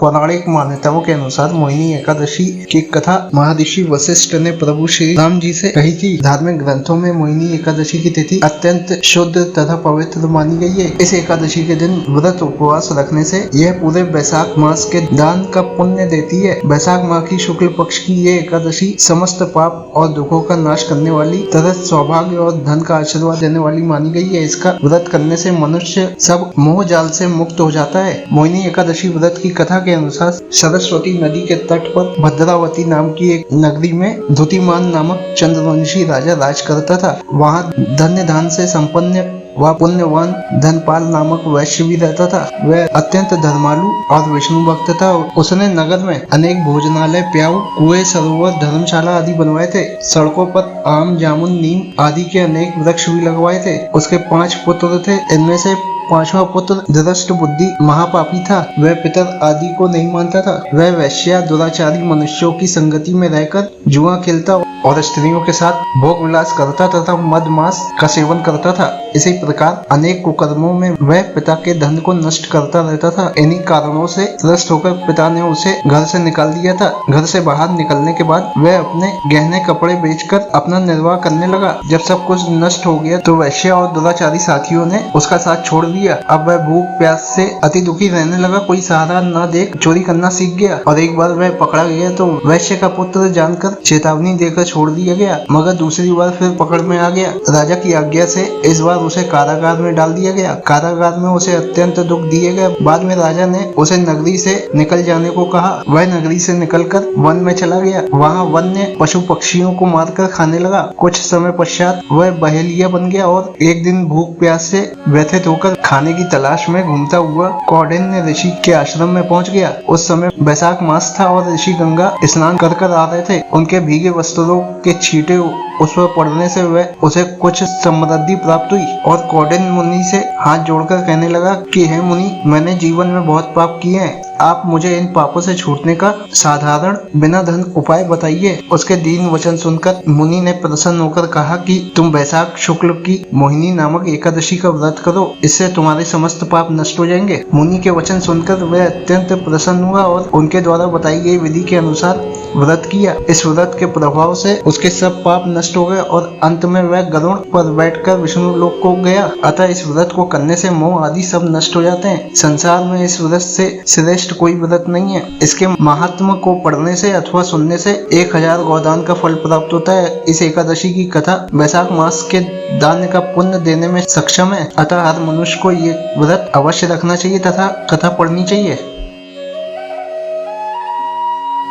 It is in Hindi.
पौराणिक मान्यताओं के अनुसार मोहिनी एकादशी की कथा महर्षि वशिष्ठ ने प्रभु श्री राम जी से कही थी। धार्मिक ग्रंथों में मोहिनी एकादशी की तिथि अत्यंत शुद्ध तथा पवित्र मानी गई है। इस एकादशी के दिन व्रत उपवास रखने से यह पूरे वैशाख मास के दान का पुण्य देती है। वैशाख माह की शुक्ल पक्ष की ये एकादशी समस्त पाप और दुखों का नाश करने वाली तथा सौभाग्य और धन का आशीर्वाद देने वाली मानी गई है। इसका व्रत करने से मनुष्य सब मोह जाल से मुक्त हो जाता है। मोहिनी एकादशी व्रत की कथा के अनुसार सरस्वती नदी के तट पर भद्रावती नाम की एक नगरी में द्युतिमान नामक चंद्रवंशी राजा राज करता था। वहाँ धन्य धान से संपन्न वह पुण्यवान धनपाल नामक वैश्य भी रहता था। वह अत्यंत धर्मालु और विष्णु भक्त था। उसने नगर में अनेक भोजनालय, प्याऊ, कुएं, सरोवर, धर्मशाला आदि बनवाए थे। सड़कों पर आम, जामुन, नीम आदि के अनेक वृक्ष भी लगवाए थे। उसके 5 पुत्र थे। इनमें से 5वां पुत्र धृष्ट बुद्धि महापापी था। वह पितर आदि को नहीं मानता था। वह वैश्या दुराचारी मनुष्यों की संगति में रहकर जुआ खेलता और स्त्रियों के साथ भोग विलास करता तथा मद मांस का सेवन करता था। इसी प्रकार अनेक कुकर्मों में वह पिता के धन को नष्ट करता रहता था। इन्हीं कारणों से त्रस्त होकर पिता ने उसे घर से निकाल दिया था। घर से बाहर निकलने के बाद वह अपने गहने कपड़े बेचकर अपना निर्वाह करने लगा। जब सब कुछ नष्ट हो गया तो वैश्या और दुराचारी साथियों ने उसका साथ छोड़ दिया। अब वह भूख प्यास से अति दुखी रहने लगा। कोई सहारा न देख चोरी करना सीख गया और एक बार वह पकड़ा गया तो वैश्य का पुत्र जानकर चेतावनी देकर छोड़ दिया गया, मगर दूसरी बार फिर पकड़ में आ गया। राजा की आज्ञा से इस बार उसे कारागार में डाल दिया गया। कारागार में उसे अत्यंत दुख दिए गए। बाद में राजा ने उसे नगरी से निकल जाने को कहा। वह नगरी से निकलकर वन में चला गया। वहाँ वन्य पशु पक्षियों को मारकर खाने लगा। कुछ समय पश्चात वह बहेलिया बन गया और एक दिन भूख प्यास से व्यथित होकर खाने की तलाश में घूमता हुआ कौंडिन्य ऋषि के आश्रम में पहुंच गया। उस समय वैशाख मास था और ऋषि गंगा स्नान कर आ रहे थे। उनके भीगे वस्त्रों के छींटे उस पर पड़ने से वह उसे कुछ समृद्धि प्राप्त हुई और कौंडिन्य मुनि से हाथ जोड़कर कहने लगा कि हे मुनि, मैंने जीवन में बहुत पाप किए हैं। आप मुझे इन पापों से छूटने का साधारण बिना धन उपाय बताइए। उसके दीन वचन सुनकर मुनि ने प्रसन्न होकर कहा कि तुम वैशाख शुक्ल की मोहिनी नामक एकादशी का व्रत करो, इससे तुम्हारे समस्त पाप नष्ट हो जाएंगे। मुनि के वचन सुनकर वह अत्यंत प्रसन्न हुआ और उनके द्वारा बताई गई विधि के अनुसार व्रत किया। इस व्रत के प्रभाव से उसके सब पाप नष्ट हो गए और अंत में वह गरुड़ पर बैठकर विष्णु लोक को गया। अतः इस व्रत को करने से मोह आदि सब नष्ट हो जाते हैं। संसार में इस व्रत से श्रेष्ठ कोई व्रत नहीं है। इसके महात्म को पढ़ने से अथवा सुनने से 1000 गोदान का फल प्राप्त होता है। इस एकादशी की कथा वैशाख मास के दान का पुण्य देने में सक्षम है। अतः हर मनुष्य को ये व्रत अवश्य रखना चाहिए तथा कथा पढ़नी चाहिए।